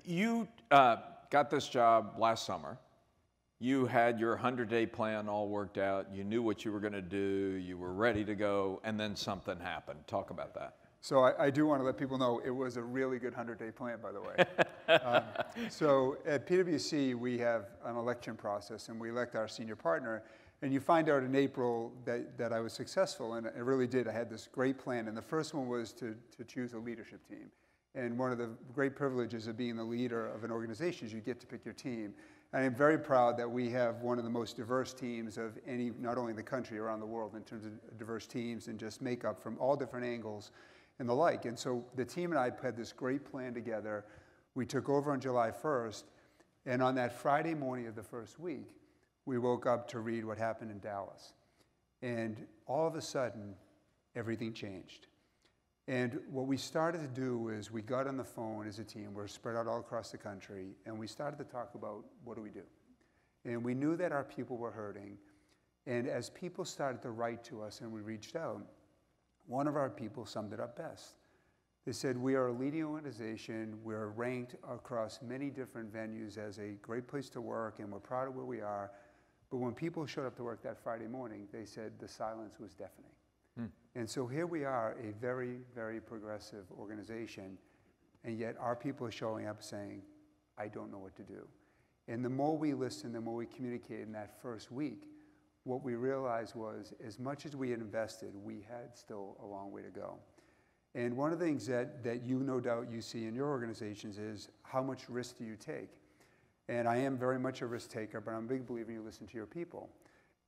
You got this job last summer. You had your 100-day plan all worked out. You knew what you were going to do. You were ready to go, and then something happened. Talk about that. So I do want to let people know it was a really good 100-day plan, by the way. So at PwC, we have an election process, and we elect our senior partner. And you find out in April that I was successful, and I really did. I had this great plan, and the first one was to choose a leadership team. And one of the great privileges of being the leader of an organization is you get to pick your team. And I'm very proud that we have one of the most diverse teams of any, not only the country, around the world, in terms of diverse teams and just makeup from all different angles and the like. And so the team and I had this great plan together. We took over on July 1st, and on that Friday morning of the first week, we woke up to read what happened in Dallas. And all of a sudden, everything changed. And what we started to do is we got on the phone as a team. We're spread out all across the country, and we started to talk about what do we do. And we knew that our people were hurting. And as people started to write to us and we reached out, one of our people summed it up best. They said, we are a leading organization. We're ranked across many different venues as a great place to work, and we're proud of where we are. But when people showed up to work that Friday morning, they said the silence was deafening. And so here we are, a very, very progressive organization, and yet our people are showing up saying, I don't know what to do. And the more we listened, the more we communicated in that first week, what we realized was, as much as we had invested, we had still a long way to go. And one of the things that you no doubt you see in your organizations is, how much risk do you take? And I am very much a risk taker, but I'm a big believer you listen to your people.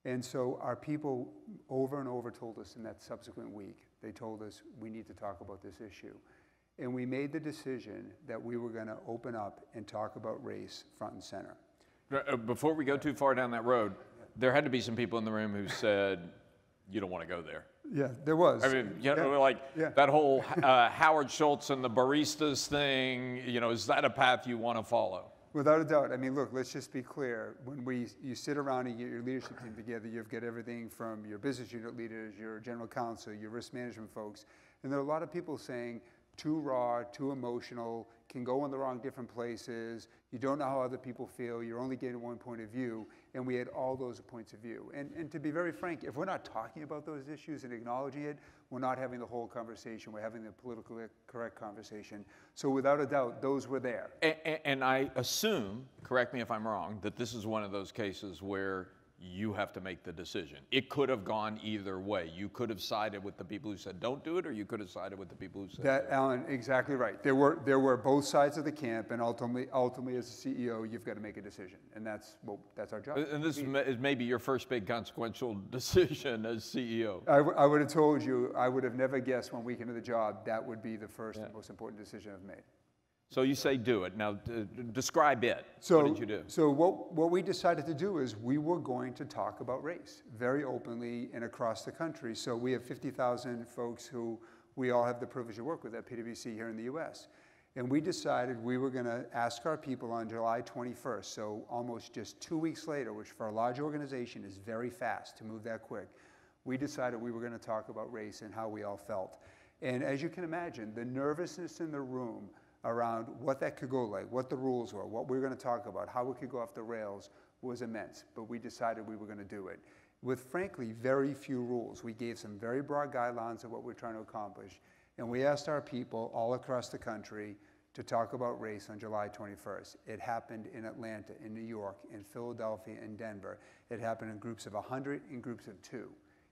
And so our people over and over told us in that subsequent week, they told us, we need to talk about this issue. And we made the decision that we were going to open up and talk about race front and center. Before we go too far down that road, there had to be some people in the room who said, you don't want to go there. Yeah, there was. I mean, you know, that whole Howard Schultz and the baristas thing, you know, is that a path you want to follow? Without a doubt. I mean, look, let's just be clear. When you sit around and get your leadership team together, you've got everything from your business unit leaders, your general counsel, your risk management folks. And there are a lot of people saying, too raw, too emotional, can go in the wrong different places. You don't know how other people feel. You're only getting one point of view. And we had all those points of view. And to be very frank, if we're not talking about those issues and acknowledging it, we're not having the whole conversation. We're having the politically correct conversation. So without a doubt, those were there. And I assume, correct me if I'm wrong, that this is one of those cases where you have to make the decision. It could have gone either way. You could have sided with the people who said don't do it, or you could have sided with the people who said that. Alan, exactly right. There were both sides of the camp, and ultimately as a CEO, you've got to make a decision, and that's our job. And this is maybe your first big consequential decision as CEO. I would have told you, I would have never guessed 1 week into the job that would be the first and most important decision I've made. So you say do it. Now, describe it. So, what did you do? So what we decided to do is we were going to talk about race very openly and across the country. So we have 50,000 folks who we all have the privilege to work with at PwC here in the US. And we decided we were going to ask our people on July 21st, so almost just 2 weeks later, which for a large organization is very fast to move that quick, we decided we were going to talk about race and how we all felt. And as you can imagine, the nervousness in the room around what that could go like, what the rules were, what we were going to talk about, how it could go off the rails was immense. But we decided we were going to do it with, frankly, very few rules. We gave some very broad guidelines of what we're trying to accomplish. And we asked our people all across the country to talk about race on July 21st. It happened in Atlanta, in New York, in Philadelphia, in Denver. It happened in groups of 100, in groups of 2.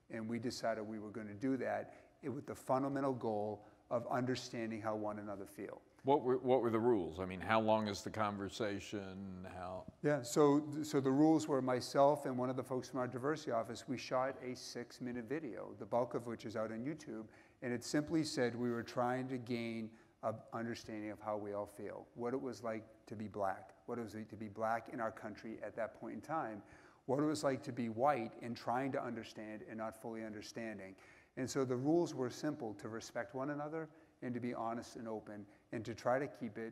And we decided we were going to do that with the fundamental goal of understanding how one another feel. What were the rules? I mean, how long is the conversation? How? Yeah, so the rules were myself and one of the folks from our diversity office, we shot a 6-minute video, the bulk of which is out on YouTube, and it simply said we were trying to gain an understanding of how we all feel, what it was like to be black, what it was like to be black in our country at that point in time, what it was like to be white and trying to understand and not fully understanding. And so the rules were simple: to respect one another and to be honest and open, and to try to keep it,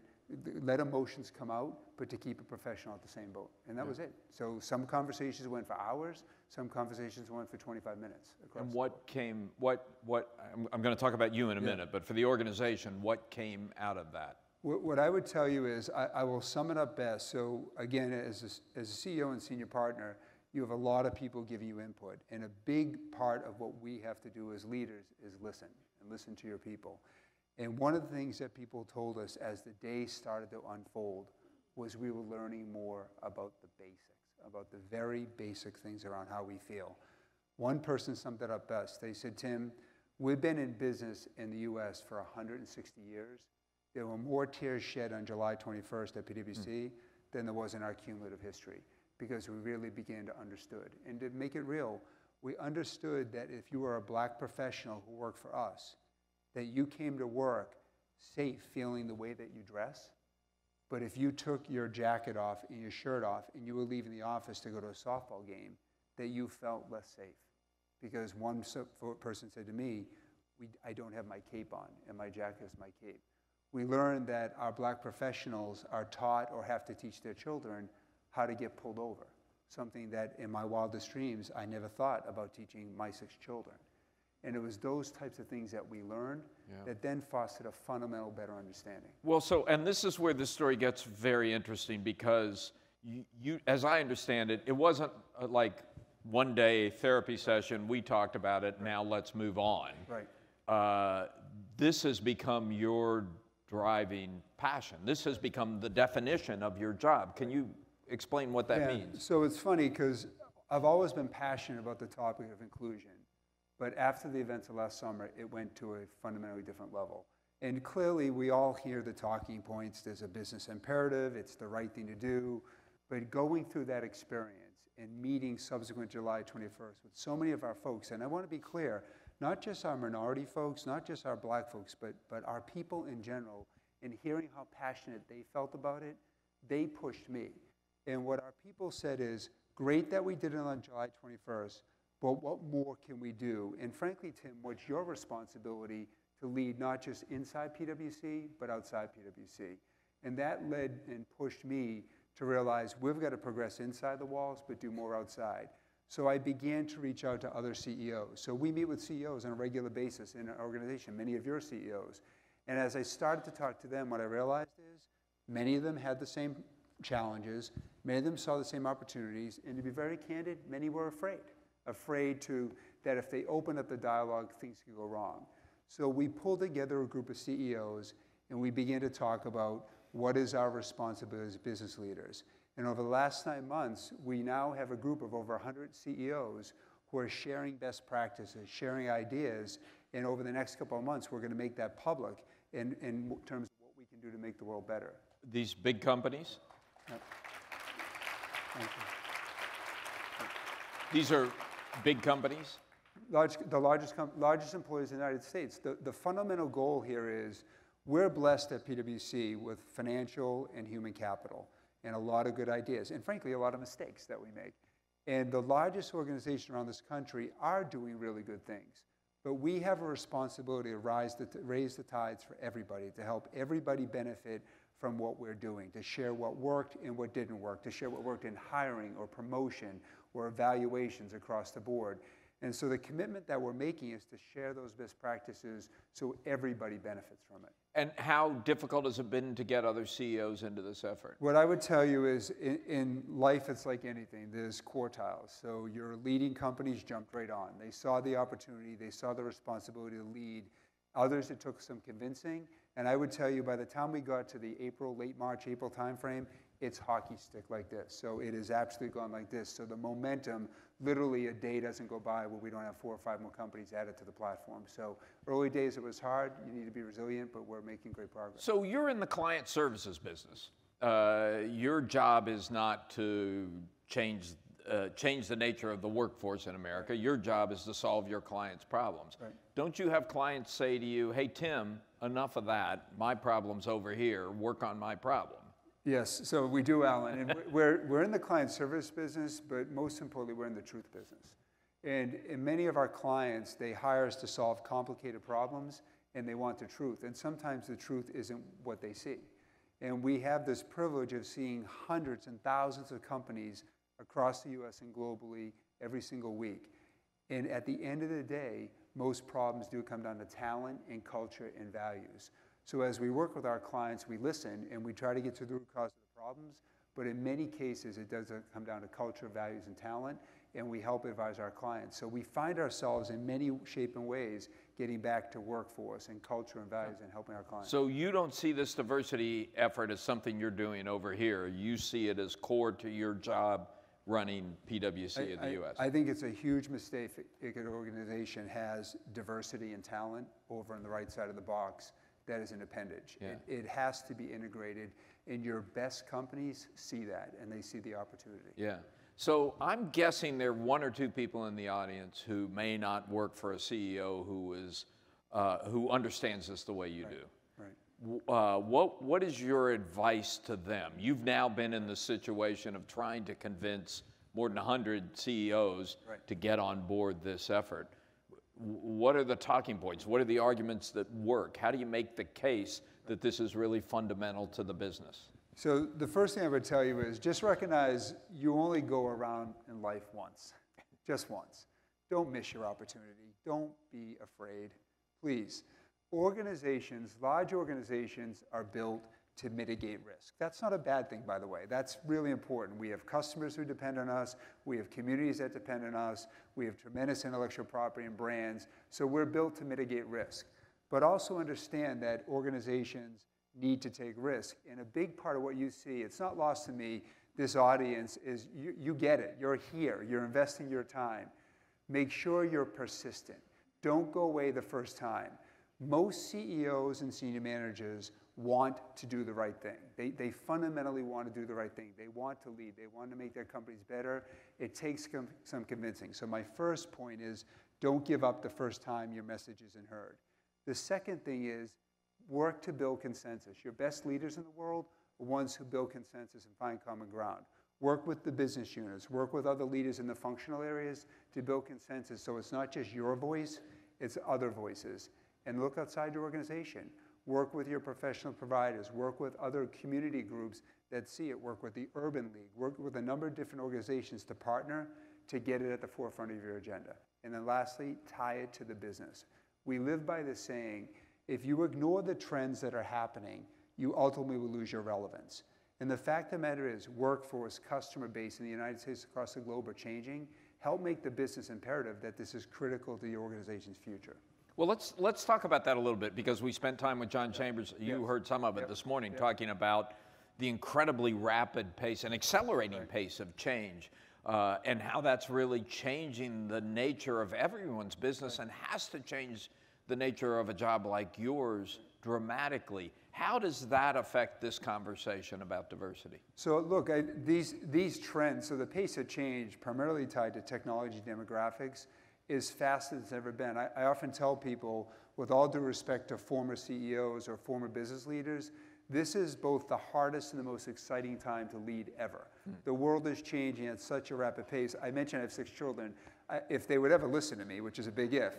let emotions come out, but to keep it professional at the same boat. And that was it. So some conversations went for hours, some conversations went for 25 minutes. And I'm going to talk about you in a minute, but for the organization, what came out of that? What I would tell you is, I will sum it up best. So again, as a CEO and senior partner, you have a lot of people giving you input. And a big part of what we have to do as leaders is listen, and listen to your people. And one of the things that people told us as the day started to unfold was we were learning more about the basics, about the very basic things around how we feel. One person summed it up best. They said, Tim, we've been in business in the US for 160 years. There were more tears shed on July 21st at PwC than there was in our cumulative history, because we really began to understood. And to make it real, we understood that if you were a black professional who worked for us, that you came to work safe feeling the way that you dress. But if you took your jacket off and your shirt off and you were leaving the office to go to a softball game, that you felt less safe. Because one person said to me, I don't have my cape on, and my jacket is my cape. We learned that our black professionals are taught or have to teach their children how to get pulled over, something that in my wildest dreams I never thought about teaching my 6 children. And it was those types of things that we learned that then fostered a fundamental better understanding. Well, so, and this is where this story gets very interesting, because you, as I understand it, it wasn't like one day therapy session, we talked about it, now let's move on. Right. This has become your driving passion. This has become the definition of your job. Can you explain what that means? So it's funny, because I've always been passionate about the topic of inclusion. But after the events of last summer, it went to a fundamentally different level. And clearly, we all hear the talking points. There's a business imperative. It's the right thing to do. But going through that experience and meeting subsequent July 21st with so many of our folks, and I want to be clear, not just our minority folks, not just our black folks, but our people in general, and hearing how passionate they felt about it, they pushed me. And what our people said is, great that we did it on July 21st, but what more can we do? And frankly, Tim, what's your responsibility to lead not just inside PwC, but outside PwC? And that led and pushed me to realize we've got to progress inside the walls, but do more outside. So I began to reach out to other CEOs. So we meet with CEOs on a regular basis in our organization, many of your CEOs. And as I started to talk to them, what I realized is many of them had the same challenges, many of them saw the same opportunities, and to be very candid, many were afraid that if they opened up the dialogue, things could go wrong. So we pulled together a group of CEOs, and we began to talk about what is our responsibility as business leaders. And over the last 9 months, we now have a group of over 100 CEOs who are sharing best practices, sharing ideas, and over the next couple of months, we're going to make that public in terms of what we can do to make the world better. These big companies? Yep. Thank you. These are big companies? The largest employers in the United States. The fundamental goal here is we're blessed at PwC with financial and human capital and a lot of good ideas, and frankly, a lot of mistakes that we make. And the largest organizations around this country are doing really good things. But we have a responsibility to raise the tides for everybody, to help everybody benefit from what we're doing, to share what worked and what didn't work, to share what worked in hiring or promotion or evaluations across the board. And so the commitment that we're making is to share those best practices so everybody benefits from it. And how difficult has it been to get other CEOs into this effort? What I would tell you is in life, it's like anything. There's quartiles. So your leading companies jumped right on. They saw the opportunity. They saw the responsibility to lead. Others, it took some convincing. And I would tell you, by the time we got to the late March, April timeframe, it's hockey stick like this. So it has absolutely gone like this. So the momentum, literally a day doesn't go by where we don't have 4 or 5 more companies added to the platform. So early days it was hard. You need to be resilient, but we're making great progress. So you're in the client services business. Your job is not to change the nature of the workforce in America. Your job is to solve your clients' problems. Right. Don't you have clients say to you, hey, Tim, enough of that. My problem's over here. Work on my problem. Yes, so we do, Alan. And we're in the client service business, but most importantly, we're in the truth business. And in many of our clients, they hire us to solve complicated problems, and they want the truth. And sometimes the truth isn't what they see. And we have this privilege of seeing hundreds and thousands of companies across the US and globally every single week. And at the end of the day, most problems do come down to talent and culture and values. So as we work with our clients, we listen and we try to get to the root cause of the problems, but in many cases it does come down to culture, values, and talent, and we help advise our clients. So we find ourselves in many shape and ways getting back to workforce and culture and values and helping our clients. So you don't see this diversity effort as something you're doing over here. You see it as core to your job running PwC in the U.S. I think it's a huge mistake if an organization has diversity and talent over on the right side of the box that is an appendage. Yeah. It has to be integrated, and your best companies see that, and they see the opportunity. Yeah. So I'm guessing there are one or two people in the audience who may not work for a CEO who understands this the way you do. Right. What is your advice to them? You've now been in the situation of trying to convince more than 100 CEOs to get on board this effort. What are the talking points? What are the arguments that work? How do you make the case that this is really fundamental to the business? So the first thing I would tell you is just recognize you only go around in life once, just once. Don't miss your opportunity. Don't be afraid, please. Organizations, large organizations, are built to mitigate risk. That's not a bad thing, by the way. That's really important. We have customers who depend on us. We have communities that depend on us. We have tremendous intellectual property and brands. So we're built to mitigate risk. But also understand that organizations need to take risk. And a big part of what you see, it's not lost to me, this audience is, you get it. You're here. You're investing your time. Make sure you're persistent. Don't go away the first time. Most CEOs and senior managers want to do the right thing. They fundamentally want to do the right thing. They want to lead. They want to make their companies better. It takes some convincing. So my first point is, don't give up the first time your message isn't heard. The second thing is, work to build consensus. Your best leaders in the world are ones who build consensus and find common ground. Work with the business units. Work with other leaders in the functional areas to build consensus. So it's not just your voice, it's other voices. And look outside your organization. Work with your professional providers. Work with other community groups that see it. Work with the Urban League. Work with a number of different organizations to partner to get it at the forefront of your agenda. And then lastly, tie it to the business. We live by the saying, if you ignore the trends that are happening, you ultimately will lose your relevance. And the fact of the matter is, workforce, customer base in the United States across the globe are changing. Help make the business imperative that this is critical to your organization's future. Well, let's talk about that a little bit, because we spent time with John Chambers. You heard some of it this morning, talking about the incredibly rapid pace and accelerating pace of change, and how that's really changing the nature of everyone's business and has to change the nature of a job like yours dramatically. How does that affect this conversation about diversity? So look, these trends, so the pace of change primarily tied to technology demographics is fast as it's ever been. I often tell people, with all due respect to former CEOs or former business leaders, this is both the hardest and the most exciting time to lead ever. The world is changing at such a rapid pace. I mentioned I have 6 children. If they would ever listen to me, which is a big if,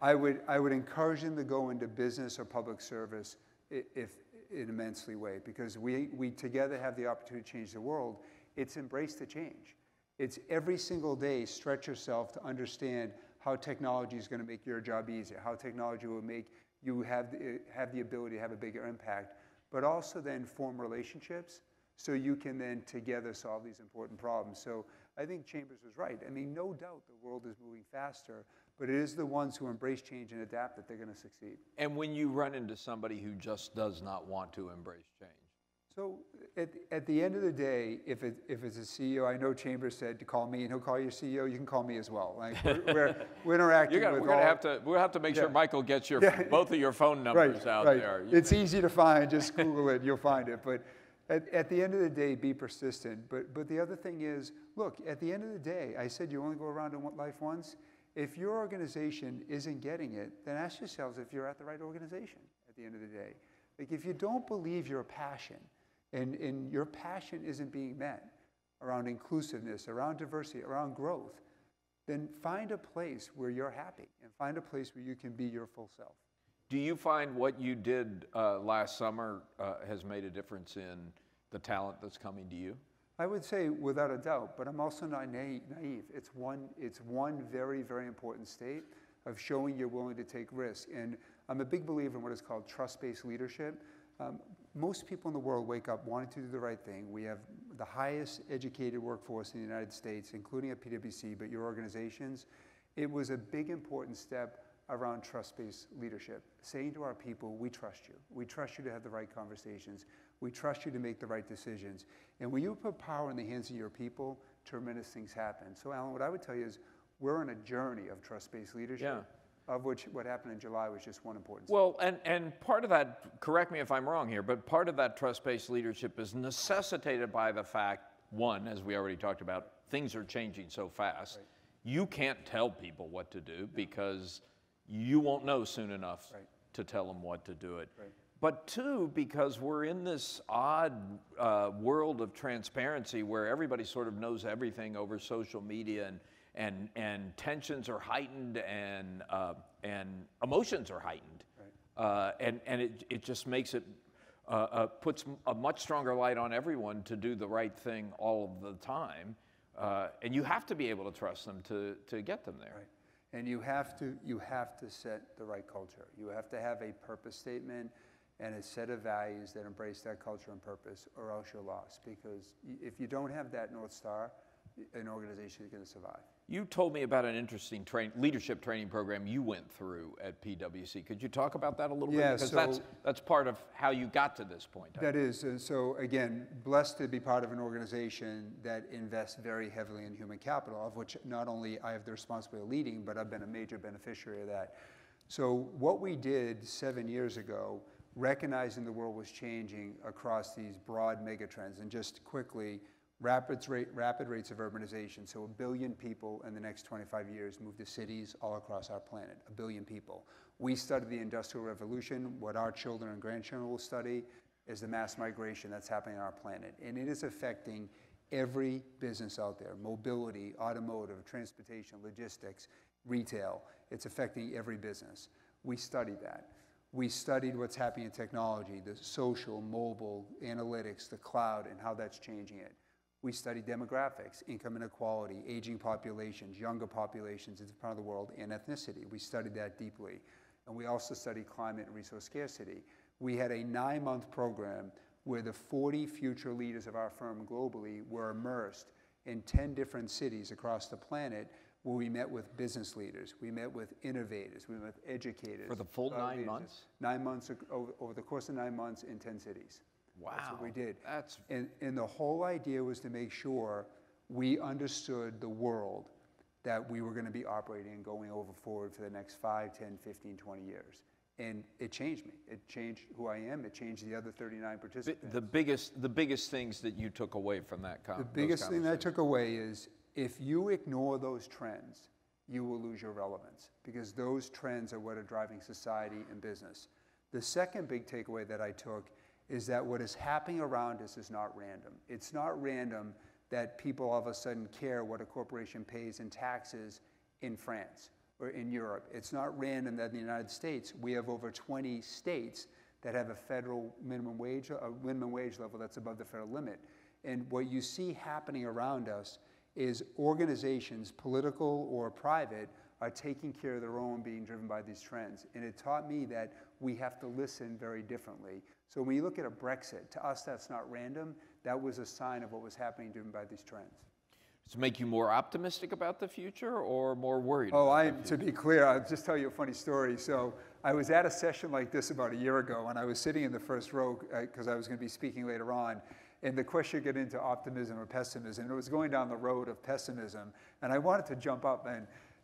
I would encourage them to go into business or public service if in an immensely way, because we together have the opportunity to change the world. It's embrace the change. It's every single day stretch yourself to understand how technology is going to make your job easier, how technology will make you have the ability to have a bigger impact, but also then form relationships so you can then together solve these important problems. So I think Chambers was right. I mean, no doubt the world is moving faster, but it is the ones who embrace change and adapt that they're going to succeed. And when you run into somebody who just does not want to embrace change? So at the end of the day, if it's a CEO, I know Chambers said to call me, and he'll call your CEO. You can call me as well. Like we're interacting with we'll have to make sure Michael gets your both of your phone numbers out there. It's easy to find. Just Google it, you'll find it. But at the end of the day, be persistent. But the other thing is, look, at the end of the day, I said you only go around in life once. If your organization isn't getting it, then ask yourselves if you're at the right organization at the end of the day. Like if you don't believe your passion, and your passion isn't being met around inclusiveness, around diversity, around growth, then find a place where you're happy and find a place where you can be your full self. Do you find what you did last summer has made a difference in the talent that's coming to you? I would say without a doubt, but I'm also not naive. It's one very, very important state of showing you're willing to take risks. And I'm a big believer in what is called trust-based leadership. Most people in the world wake up wanting to do the right thing. We have the highest educated workforce in the United States, including at PwC, but your organizations. It was a big, important step around trust-based leadership, saying to our people, we trust you. We trust you to have the right conversations. We trust you to make the right decisions. And when you put power in the hands of your people, tremendous things happen. So Alan, what I would tell you is we're on a journey of trust-based leadership, of which what happened in July was just one important step. Well, and part of that, correct me if I'm wrong here, but part of that trust-based leadership is necessitated by the fact, one, as we already talked about, things are changing so fast. Right. You can't tell people what to do because you won't know soon enough to tell them what to do it. Right. But two, because we're in this odd world of transparency where everybody sort of knows everything over social media, and tensions are heightened, and emotions are heightened, and it just makes it puts a much stronger light on everyone to do the right thing all of the time, and you have to be able to trust them to get them there. Right. And you have to set the right culture. You have to have a purpose statement and a set of values that embrace that culture and purpose, or else you're lost. Because if you don't have that North Star, an organization is going to survive. You told me about an interesting leadership training program you went through at PwC. Could you talk about that a little bit? Because that's part of how you got to this point. That is. And so again, blessed to be part of an organization that invests very heavily in human capital, of which not only I have the responsibility of leading, but I've been a major beneficiary of that. So what we did 7 years ago, recognizing the world was changing across these broad megatrends, and just quickly, rapid rates of urbanization. So 1 billion people in the next 25 years move to cities all across our planet, 1 billion people. We studied the Industrial Revolution. What our children and grandchildren will study is the mass migration that's happening on our planet. And it is affecting every business out there: mobility, automotive, transportation, logistics, retail. It's affecting every business. We studied that. We studied what's happening in technology, the social, mobile, analytics, the cloud, and how that's changing it. We studied demographics, income inequality, aging populations, younger populations in this part of the world, and ethnicity. We studied that deeply. And we also studied climate and resource scarcity. We had a 9-month program where the 40 future leaders of our firm globally were immersed in 10 different cities across the planet, where we met with business leaders, we met with innovators, we met with educators. For the full 9 months? 9 months, over the course of 9 months in 10 cities. Wow. That's what we did. And the whole idea was to make sure we understood the world that we were going to be operating and going forward for the next 5, 10, 15, 20 years. And it changed me. It changed who I am. It changed the other 39 participants. The biggest things that you took away from that conversation? The biggest thing that I took away is, if you ignore those trends, you will lose your relevance, because those trends are what are driving society and business. The second big takeaway that I took is that what is happening around us is not random. It's not random that people all of a sudden care what a corporation pays in taxes in France or in Europe. It's not random that in the United States, we have over 20 states that have a federal minimum wage level that's above the federal limit. And what you see happening around us is organizations, political or private, are taking care of their own, being driven by these trends. And it taught me that we have to listen very differently. So when you look at a Brexit, to us that's not random. That was a sign of what was happening driven by these trends. Does it make you more optimistic about the future or more worried? To be clear, I'll just tell you a funny story. So I was at a session like this about a year ago, and I was sitting in the first row because I was going to be speaking later on. And the question got into optimism or pessimism. And it was going down the road of pessimism. And I wanted to jump up,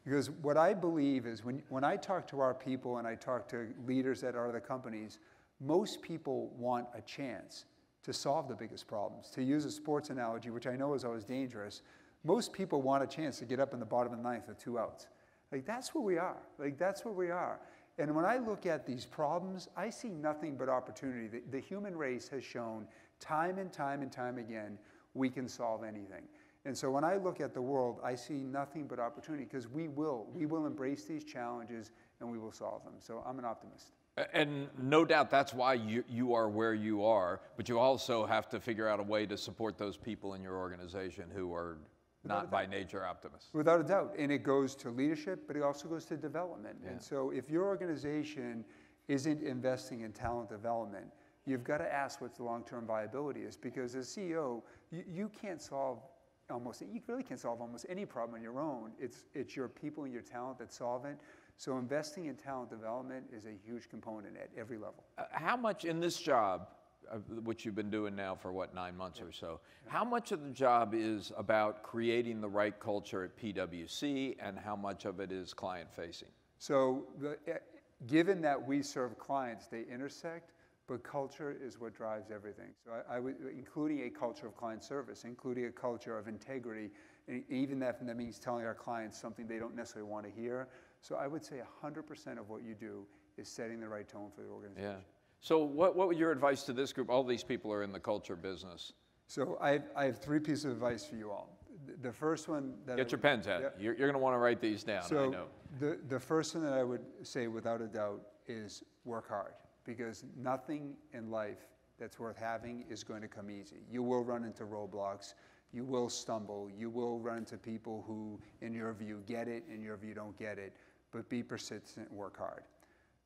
because what I believe is when I talk to our people and I talk to leaders that are other companies, most people want a chance to solve the biggest problems. To use a sports analogy, which I know is always dangerous, most people want a chance to get up in the bottom of the ninth with 2 outs. Like, that's where we are. Like, that's where we are. And when I look at these problems, I see nothing but opportunity. The human race has shown time and time and time again, we can solve anything. And so when I look at the world, I see nothing but opportunity, because we will embrace these challenges and we will solve them. So I'm an optimist. And no doubt that's why you are where you are, but you also have to figure out a way to support those people in your organization who are not by nature optimists. Without a doubt. And it goes to leadership, but it also goes to development. Yeah. And so if your organization isn't investing in talent development, you've got to ask what the long-term viability is, because as CEO, you can't solve you really can't solve almost any problem on your own. It's your people and your talent that solve it. So investing in talent development is a huge component at every level. How much in this job, which you've been doing now for what, 9 months or so, how much of the job is about creating the right culture at PwC, and how much of it is client-facing? So given that we serve clients, they intersect, but culture is what drives everything. So I would, including a culture of client service, including a culture of integrity, and even that means telling our clients something they don't necessarily want to hear. So I would say 100% of what you do is setting the right tone for the organization. Yeah. So what would your advice to this group? All these people are in the culture business. So I have 3 pieces of advice for you all. The first one that Get your pens out. Yeah. You're going to want to write these down, So I know. the first one that I would say without a doubt is work hard, because nothing in life that's worth having is going to come easy. You will run into roadblocks. You will stumble. You will run into people who, in your view, get it, in your view, don't get it. But be persistent, work hard.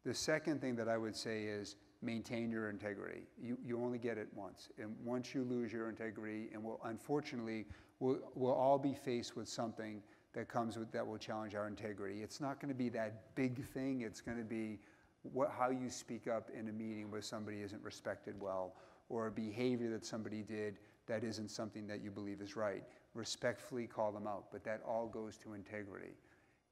The second thing that I would say is maintain your integrity. You only get it once. And once you lose your integrity, and unfortunately, we'll all be faced with something that comes with that will challenge our integrity. It's not going to be that big thing. It's going to be how you speak up in a meeting where somebody isn't respected well, or a behavior that somebody did that isn't something that you believe is right. Respectfully call them out, but that all goes to integrity.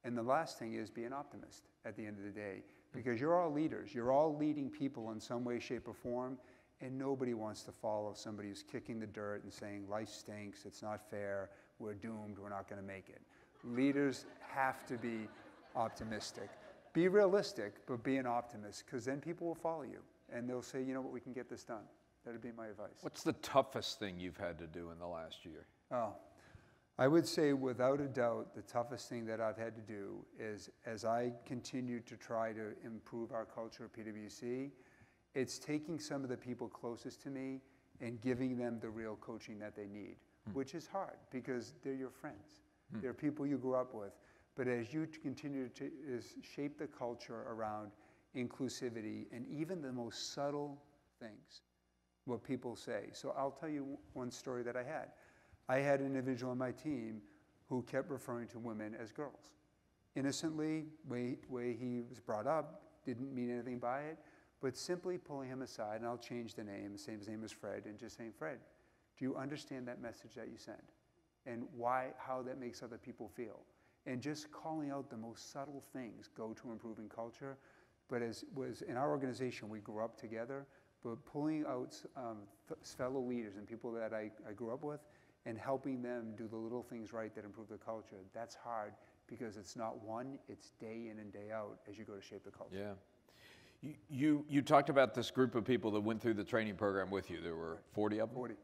And the last thing is be an optimist at the end of the day, because you're all leaders. You're all leading people in some way, shape, or form, and nobody wants to follow somebody who's kicking the dirt and saying, life stinks, it's not fair, we're doomed, we're not going to make it. Leaders have to be optimistic. Be realistic, but be an optimist, because then people will follow you, and they'll say, you know what, we can get this done. That would be my advice. What's the toughest thing you've had to do in the last year? Oh, I would say without a doubt, the toughest thing that I've had to do is, as I continue to try to improve our culture at PwC, it's taking some of the people closest to me and giving them the real coaching that they need, which is hard because they're your friends. They're people you grew up with. But as you continue to shape the culture around inclusivity and even the most subtle things, what people say. So I'll tell you one story that I had. I had an individual on my team who kept referring to women as girls. Innocently, way he was brought up, didn't mean anything by it, but simply pulling him aside, and I'll change the name, say his name is Fred, and just saying, Fred, do you understand that message that you send? And how that makes other people feel? And just calling out the most subtle things go to improving culture. But as was in our organization, we grew up together, but pulling out fellow leaders and people that I grew up with and helping them do the little things right that improve the culture, that's hard because it's not one, it's day in and day out as you go to shape the culture. Yeah. You talked about this group of people that went through the training program with you. There were 40 of them? 40.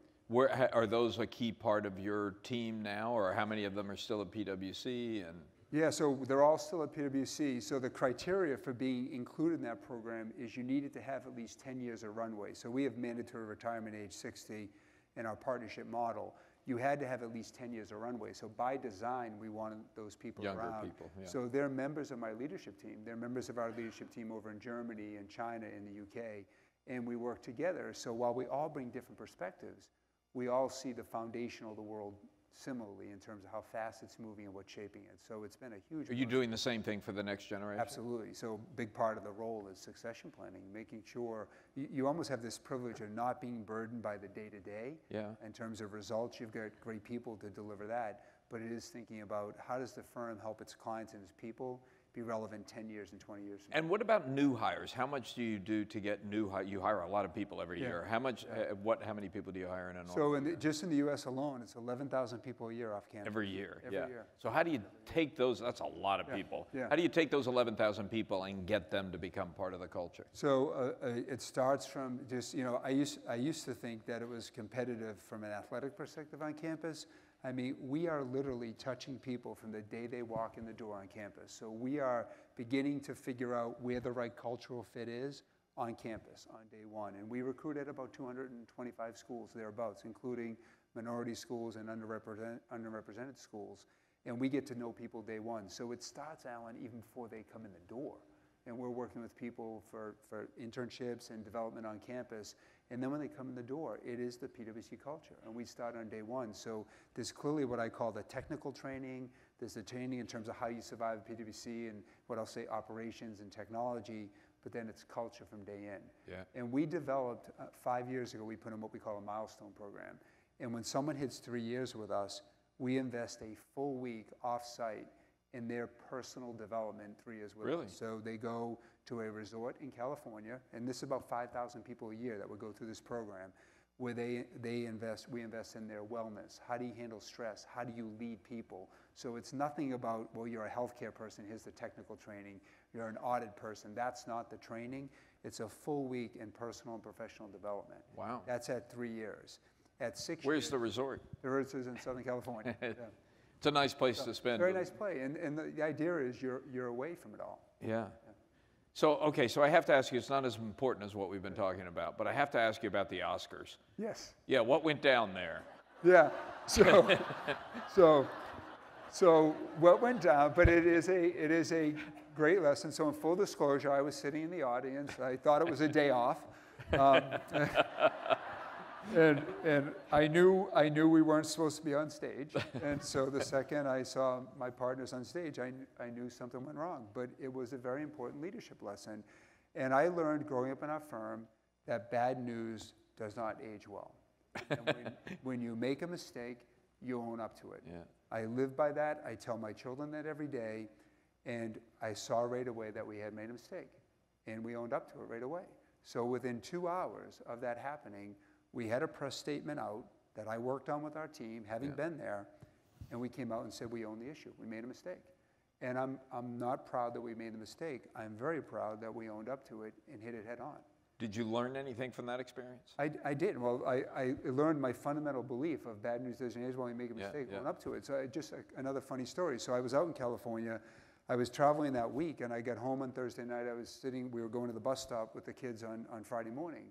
Are those a key part of your team now, or how many of them are still at PwC? And yeah, so they're all still at PwC. So the criteria for being included in that program is you needed to have at least 10 years of runway. So we have mandatory retirement age 60 in our partnership model. You had to have at least 10 years of runway. So by design, we wanted those people younger around. People, yeah. So they're members of my leadership team. They're members of our leadership team over in Germany and China and the UK. And we work together. So while we all bring different perspectives, we all see the foundation of the world similarly in terms of how fast it's moving and what's shaping it. So it's been a huge... Are you doing the same thing for the next generation? Absolutely. So a big part of the role is succession planning, making sure you almost have this privilege of not being burdened by the day-to-day. Yeah. In terms of results. You've got great people to deliver that, but it is thinking about how does the firm help its clients and its people be relevant 10 years and 20 years. And what about new hires? How much do you do to get new hires? You hire a lot of people every year. How much? How many people do you hire in a normal? So just in the U.S. alone, it's 11,000 people a year off campus. Every year. Every year. So how do you take those? That's a lot of people. Yeah. How do you take those 11,000 people and get them to become part of the culture? So it starts from just I used to think that it was competitive from an athletic perspective on campus. I mean, we are literally touching people from the day they walk in the door on campus. So we are beginning to figure out where the right cultural fit is on campus on day one. And we recruit at about 225 schools thereabouts, including minority schools and underrepresented schools. And we get to know people day one. So it starts, Alan, even before they come in the door. and we're working with people for internships and development on campus. And then when they come in the door, it is the PwC culture, and we start on day one. So there's clearly what I call the technical training. There's the training in terms of how you survive at PwC and what I'll say operations and technology, but then it's culture from day in. Yeah. And we developed, 5 years ago, we put in what we call a Milestone program. And when someone hits 3 years with us, we invest a full week off-site in their personal development 3 years with us. So they go to a resort in California, and this is about 5,000 people a year that would go through this program, where we invest in their wellness. How do you handle stress? How do you lead people? So it's nothing about, well, you're a healthcare person, here's the technical training. You're an audit person. That's not the training. It's a full week in personal and professional development. Wow. That's at 3 years. At 6 years. Where's the resort? The resort is in Southern California. Yeah. It's a nice place to spend. Very nice play, and the idea is you're away from it all. Yeah. So, okay, so I have to ask you, it's not as important as what we've been talking about, but I have to ask you about the Oscars. Yes. Yeah, what went down there? Yeah, so what went down, but it is a great lesson. So in full disclosure, I was sitting in the audience. I thought it was a day off. And I knew we weren't supposed to be on stage, and so the second I saw my partners on stage, I knew something went wrong. But it was a very important leadership lesson, and I learned growing up in our firm that bad news does not age well. And when you make a mistake, you own up to it. Yeah. I live by that. I tell my children that every day, and I saw right away that we had made a mistake, and we owned up to it right away. So within 2 hours of that happening, we had a press statement out that I worked on with our team, having been there, and we came out and said we own the issue. We made a mistake. And I'm not proud that we made the mistake. I'm very proud that we owned up to it and hit it head on. Did you learn anything from that experience? I did. Well, I learned my fundamental belief of bad news doesn't age well, you make a mistake, own up to it. So another funny story. So I was out in California. I was traveling that week, and I got home on Thursday night. We were going to the bus stop with the kids on Friday morning.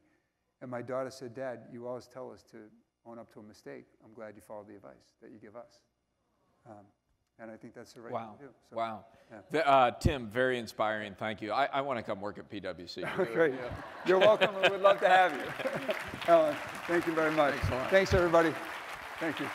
And my daughter said, "Dad, you always tell us to own up to a mistake. I'm glad you followed the advice that you give us." And I think that's the right thing to do. So, wow. Yeah. Tim, very inspiring. Thank you. I want to come work at PwC. Great. You're welcome, and we'd love to have you. Alan, thank you very much. Thanks, everybody. Thank you.